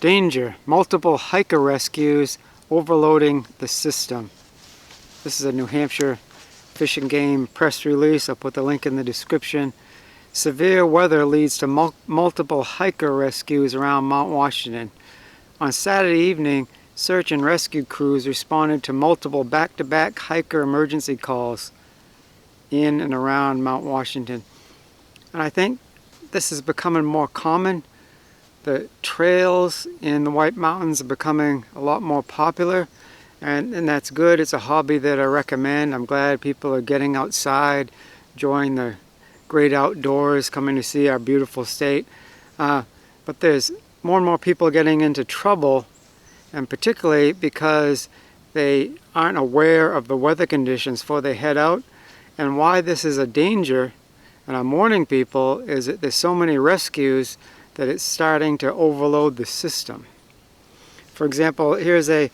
Danger, multiple hiker rescues overloading the system. This is a New Hampshire Fish and Game press release. I'll put the link in the description. Severe weather leads to multiple hiker rescues around Mount Washington. On Saturday evening, search and rescue crews responded to multiple back-to-back hiker emergency calls in and around Mount Washington. And I think this is becoming more common. The trails in the White Mountains are becoming a lot more popular, and that's good. It's a hobby that I recommend. I'm glad people are getting outside, enjoying the great outdoors, coming to see our beautiful state. But there's more and more people getting into trouble, and particularly because they aren't aware of the weather conditions before they head out. And why this is a danger, and I'm warning people, is that there's so many rescues that it's starting to overload the system. For example, here's a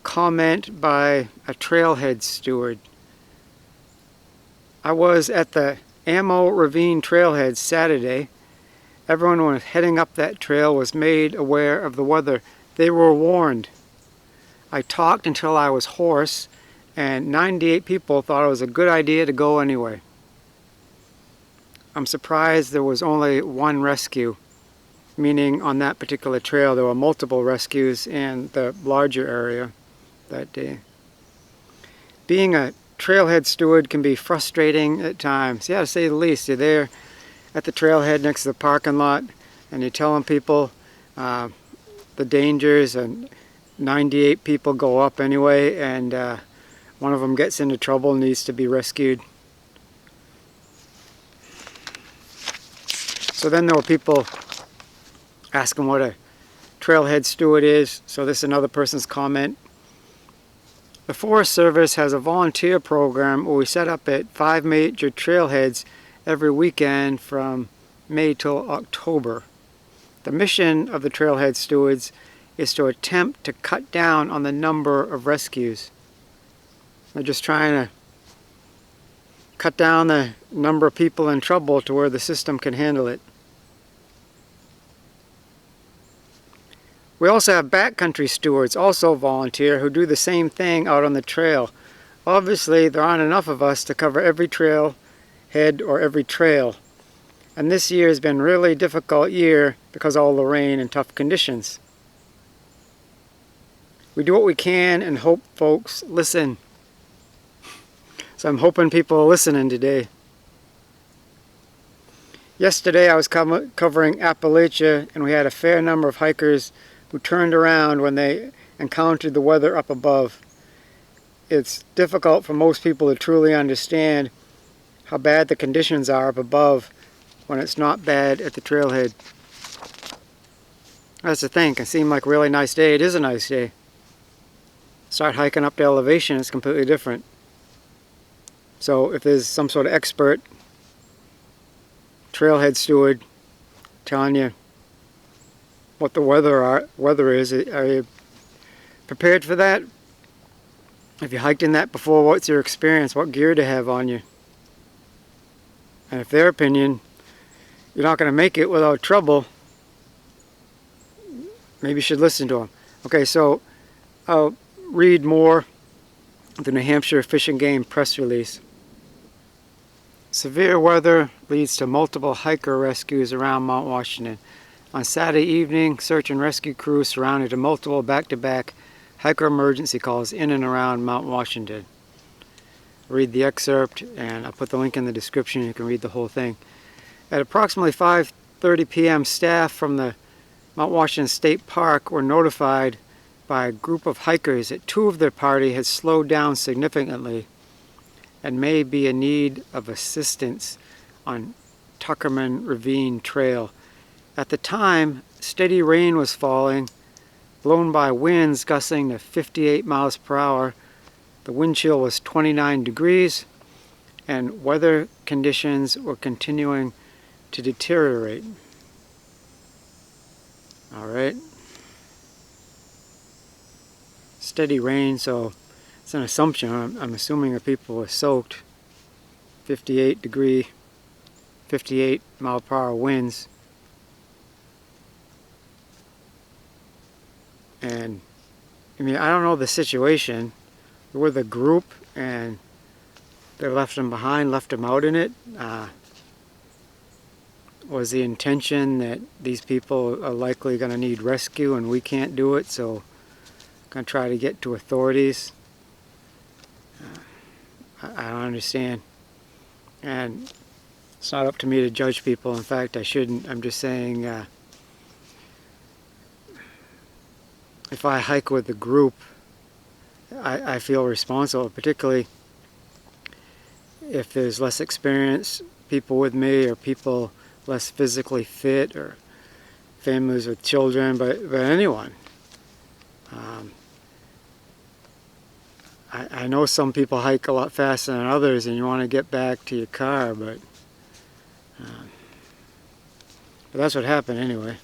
comment by a trailhead steward. I was at the Ravine trailhead Saturday. Everyone who was heading up that trail was made aware of the weather. They were warned. I talked until I was hoarse, and 98 people thought it was a good idea to go anyway. I'm surprised there was only one rescue, meaning on that particular trail there were multiple rescues in the larger area that day. Being a trailhead steward can be frustrating at times, yeah, to say the least. You're there at the trailhead next to the parking lot and you're telling people the dangers, and 98 people go up anyway, and one of them gets into trouble and needs to be rescued. So then there were people asking what a trailhead steward is. So this is another person's comment. The Forest Service has a volunteer program where we set up at 5 major trailheads every weekend from May till October. The mission of the trailhead stewards is to attempt to cut down on the number of rescues. They're just trying to cut down the number of people in trouble to where the system can handle it. We also have backcountry stewards, also volunteer, who do the same thing out on the trail. Obviously, there aren't enough of us to cover every trail head or every trail. And this year has been a really difficult year because of all the rain and tough conditions. We do what we can and hope folks listen. So I'm hoping people are listening today. Yesterday I was covering Appalachia, and we had a fair number of hikers who turned around when they encountered the weather up above. It's difficult for most people to truly understand how bad the conditions are up above when it's not bad at the trailhead. That's the thing. It can seem like a really nice day. It is a nice day. Start hiking up to elevation, it's completely different. So if there's some sort of expert trailhead steward telling you what the weather is, are you prepared for that? If you hiked in that before, what's your experience? What gear to have on you? And if their opinion, you're not going to make it without trouble, maybe you should listen to them. Okay, so I'll read more of the New Hampshire Fish and Game press release. Severe weather leads to multiple hiker rescues around Mount Washington. On Saturday evening, search and rescue crews surrounded to multiple back-to-back hiker emergency calls in and around Mount Washington. Read the excerpt, and I'll put the link in the description. You can read the whole thing. At approximately 5:30 p.m., staff from the Mount Washington State Park were notified by a group of hikers that two of their party had slowed down significantly and may be in need of assistance on Tuckerman Ravine Trail. At the time, steady rain was falling, blown by winds gusting to 58 miles per hour. The wind chill was 29 degrees, and weather conditions were continuing to deteriorate. All right. Steady rain, so it's an assumption. I'm assuming that people were soaked. 58 mile per hour winds. And I mean, I don't know the situation. We're with a group and they left them behind, left them out in it. Was the intention that these people are likely going to need rescue and we can't do it, so I'm going to try to get to authorities? I don't understand. And it's not up to me to judge people. In fact, I shouldn't. I'm just saying, if I hike with the group, I feel responsible, particularly if there's less experienced people with me or people less physically fit or families with children, but anyone. I know some people hike a lot faster than others and you want to get back to your car, but that's what happened anyway.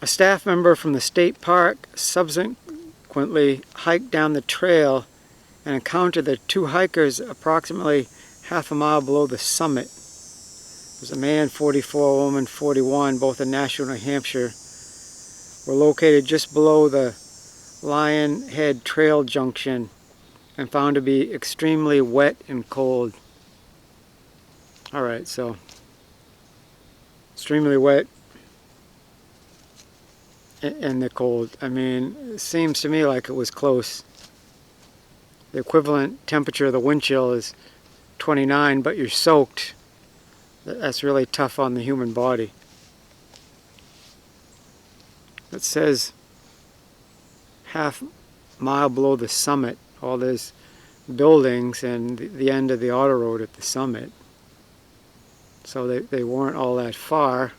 A staff member from the state park subsequently hiked down the trail and encountered the two hikers approximately half a mile below the summit. It was a man, 44, a woman, 41, both in Nashua, New Hampshire, were located just below the Lion Head Trail junction and found to be extremely wet and cold. Alright, so extremely wet and the cold. I mean, it seems to me like it was close. The equivalent temperature of the wind chill is 29, but you're soaked. That's really tough on the human body. It says half mile below the summit. All those buildings and the end of the auto road at the summit. So they weren't all that far.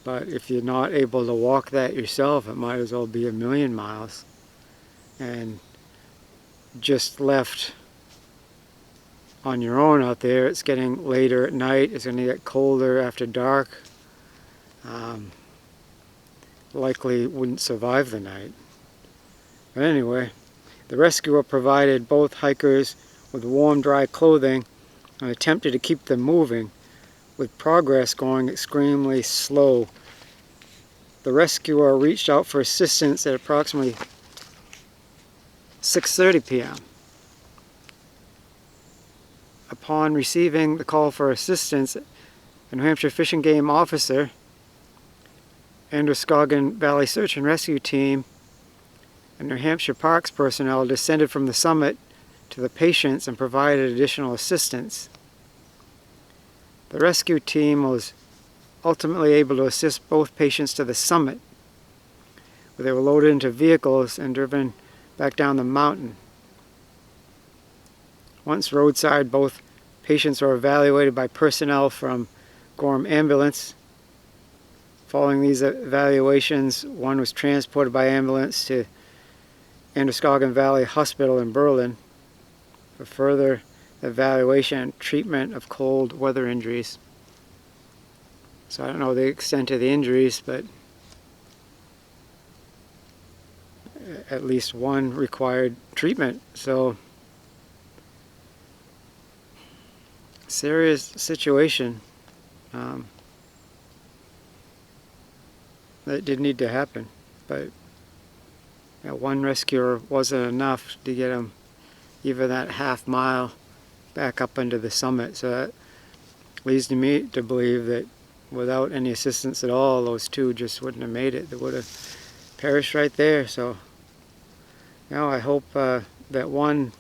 But if you're not able to walk that yourself, it might as well be a million miles. And just left on your own out there, it's getting later at night, it's going to get colder after dark. Likely wouldn't survive the night. But anyway, the rescuer provided both hikers with warm, dry clothing and attempted to keep them moving, with progress going extremely slow. The rescuer reached out for assistance at approximately 6:30 p.m. Upon receiving the call for assistance, a New Hampshire Fish and Game officer, Androscoggin Valley Search and Rescue Team, and New Hampshire Parks personnel descended from the summit to the patients and provided additional assistance. The rescue team was ultimately able to assist both patients to the summit, where they were loaded into vehicles and driven back down the mountain. Once roadside, both patients were evaluated by personnel from Gorham Ambulance. Following these evaluations, one was transported by ambulance to Androscoggin Valley Hospital in Berlin for further evaluation and treatment of cold weather injuries. So I don't know the extent of the injuries, but at least one required treatment. So serious situation. That did need to happen, but one rescuer wasn't enough to get him even that half mile back up into the summit. So that leads me to believe that without any assistance at all, those two just wouldn't have made it. They would have perished right there. So I hope that one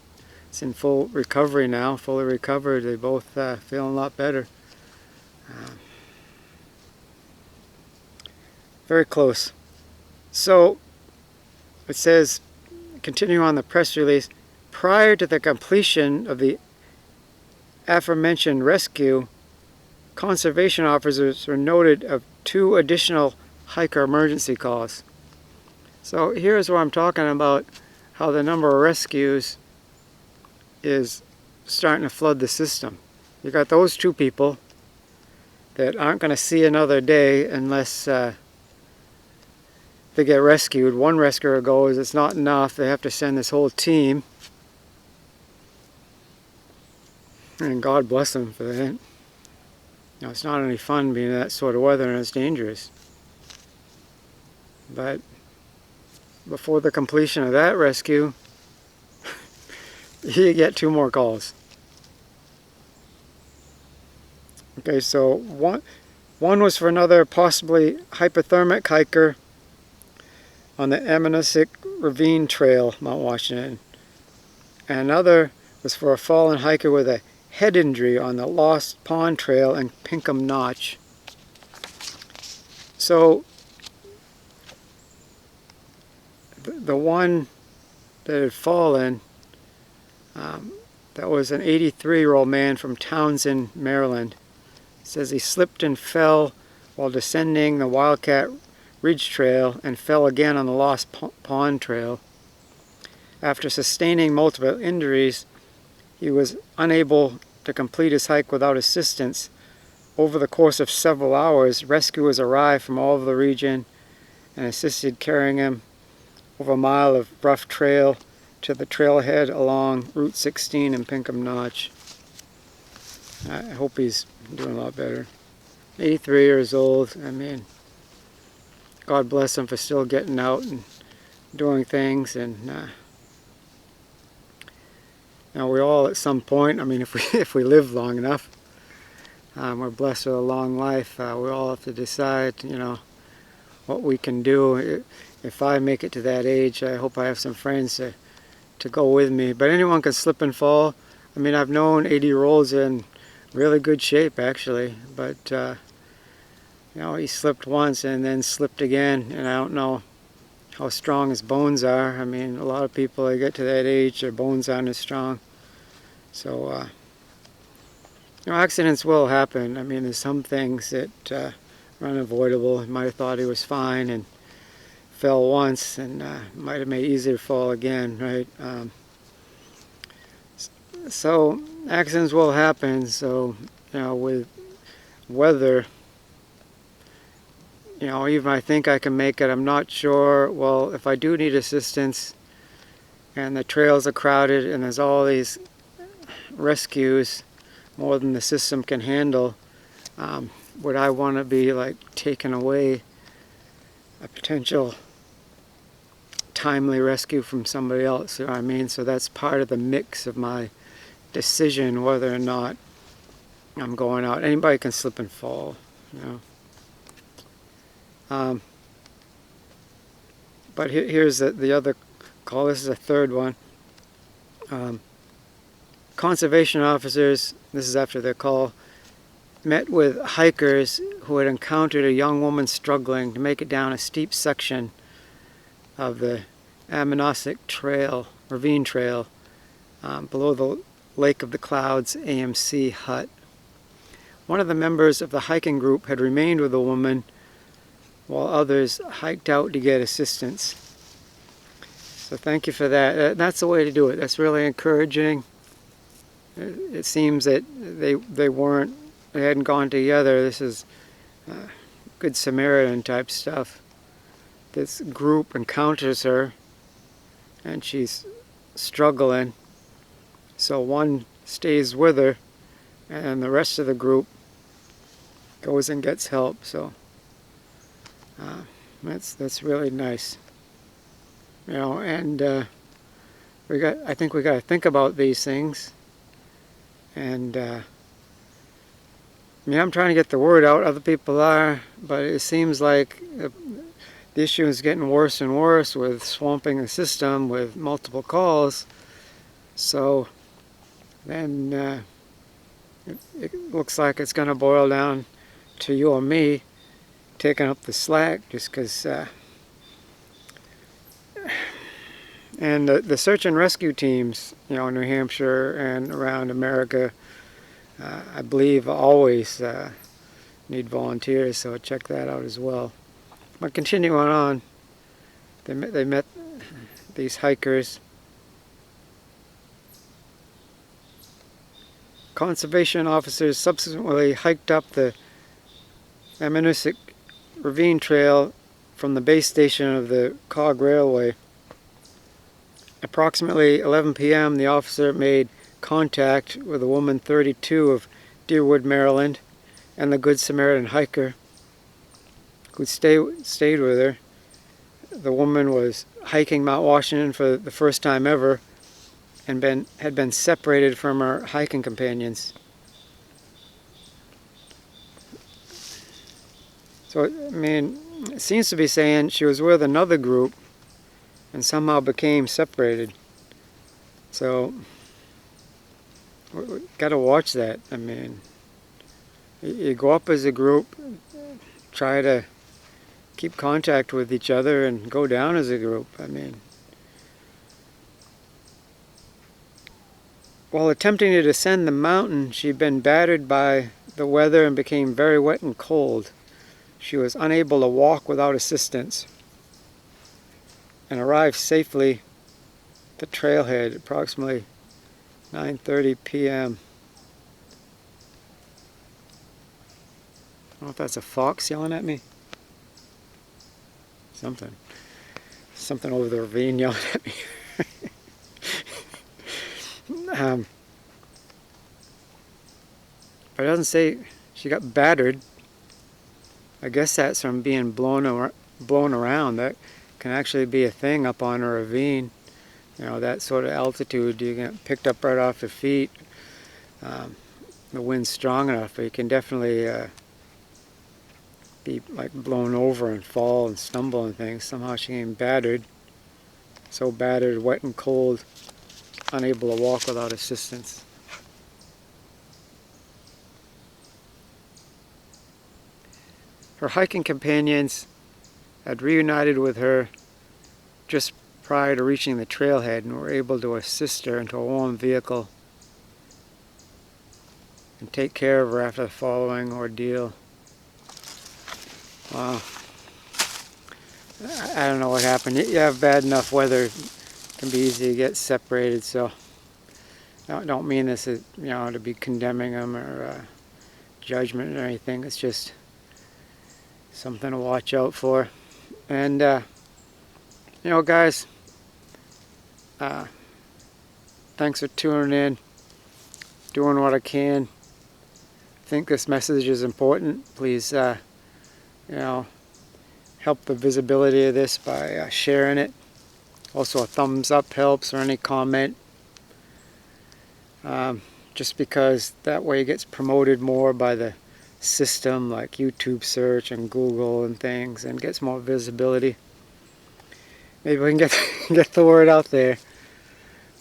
is in full recovery now, fully recovered. They both feeling a lot better. Very close. So it says, continuing on the press release, prior to the completion of the aforementioned rescue, conservation officers were noted of 2 additional hiker emergency calls. So here's where I'm talking about how the number of rescues is starting to flood the system. You got those 2 people that aren't going to see another day unless they get rescued. One rescuer goes, it's not enough, they have to send this whole team. And God bless them for that. It's not any fun being in that sort of weather, and it's dangerous. But before the completion of that rescue, you get 2 more calls. Okay, so one was for another possibly hypothermic hiker on the Samaritans Ravine Trail, Mount Washington. And another was for a fallen hiker with a head injury on the Lost Pond Trail in Pinkham Notch. So the one that had fallen, that was an 83-year-old man from Townsend, Maryland. It says he slipped and fell while descending the Wildcat Ridge Trail and fell again on the Lost Pond Trail. After sustaining multiple injuries, he was unable to complete his hike without assistance. Over the course of several hours, rescuers arrived from all over the region and assisted carrying him over a mile of rough trail to the trailhead along Route 16 in Pinkham Notch. I hope he's doing a lot better. 83 years old. I mean, God bless him for still getting out and doing things. And now we all at some point, I mean, if we live long enough, we're blessed with a long life. We all have to decide, you know, what we can do. If I make it to that age, I hope I have some friends to go with me. But anyone can slip and fall. I mean, I've known 80-year-olds in really good shape, actually. But, you know, he slipped once and then slipped again. And I don't know how strong his bones are. I mean, a lot of people, they get to that age, their bones aren't as strong. So, you know, accidents will happen. I mean, there's some things that are unavoidable. He might have thought he was fine and fell once, and might have made it easier to fall again, right? So accidents will happen. So, you know, with weather, you know, even I think I can make it, I'm not sure. Well, if I do need assistance and the trails are crowded and there's all these rescues, more than the system can handle, would I want to be like taking away a potential timely rescue from somebody else? You know what I mean? So that's part of the mix of my decision whether or not I'm going out. Anybody can slip and fall, you know. But here's the other call. This is a third one. Conservation officers, this is after their call, met with hikers who had encountered a young woman struggling to make it down a steep section of the Samaritans Ravine Trail below the Lake of the Clouds AMC hut. One of the members of the hiking group had remained with the woman while others hiked out to get assistance. So thank you for that. That's the way to do it. That's really encouraging. It seems that they hadn't gone together. This is Good Samaritan type stuff. This group encounters her and she's struggling. So one stays with her and the rest of the group goes and gets help. So that's really nice. You know, and I think we got to think about these things. And I mean, I'm trying to get the word out. Other people are, but it seems like the issue is getting worse and worse with swamping the system with multiple calls. So then it looks like it's going to boil down to you or me taking up the slack, just because. And the search and rescue teams, you know, in New Hampshire and around America, I believe always need volunteers, so check that out as well. But continuing on, they met these hikers. Conservation officers subsequently hiked up the Samaritans Ravine Trail from the base station of the Cog Railway. Approximately 11 p.m., the officer made contact with a woman 32 of Deerwood, Maryland, and the Good Samaritan hiker who stayed with her. the woman was hiking Mount Washington for the first time ever and had been separated from her hiking companions. So, I mean, it seems to be saying she was with another group and somehow became separated. So, we got to watch that. I mean, you go up as a group, try to keep contact with each other, and go down as a group. I mean, while attempting to descend the mountain, she'd been battered by the weather and became very wet and cold. She was unable to walk without assistance and arrived safely at the trailhead approximately 9:30 p.m. I don't know if that's a fox yelling at me. Something over the ravine yelling at me. But it doesn't say she got battered. I guess that's from being blown around. That can actually be a thing up on a ravine. You know, that sort of altitude, you get picked up right off your feet. The wind's strong enough, but you can definitely be like blown over and fall and stumble and things. Somehow she came battered. So battered, wet and cold, unable to walk without assistance. Her hiking companions had reunited with her just prior to reaching the trailhead and were able to assist her into a warm vehicle and take care of her after the following ordeal. Wow. I don't know what happened. You have bad enough weather, it can be easy to get separated, so I don't mean this as, to be condemning them or judgment or anything. It's just something to watch out for. And guys, thanks for tuning in, doing what I can. I think this message is important. Please help the visibility of this by sharing it. Also, a thumbs up helps, or any comment, just because that way it gets promoted more by the system, like YouTube search and Google and things, and gets more visibility. Maybe we can get the word out there.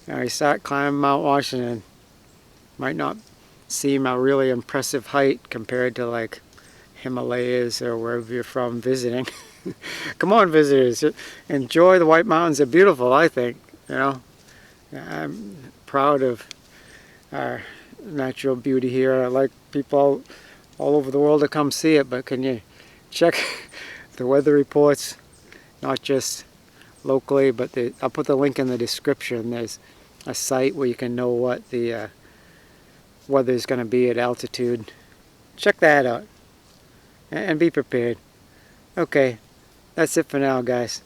You start climbing Mount Washington, might not seem a really impressive height compared to like Himalayas or wherever you're from visiting. Come on, visitors, enjoy the White Mountains. They're beautiful, I think. I'm proud of our natural beauty here. I like people all over the world to come see it, but can you check the weather reports, not just locally, but I'll put the link in the description. There's a site where you can know what the weather is going to be at altitude. Check that out and be prepared. Okay, that's it for now, guys.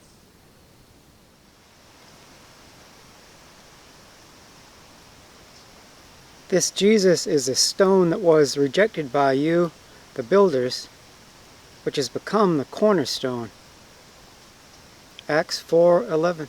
This Jesus is a stone that was rejected by you, the builders, which has become the cornerstone. Acts 4:11.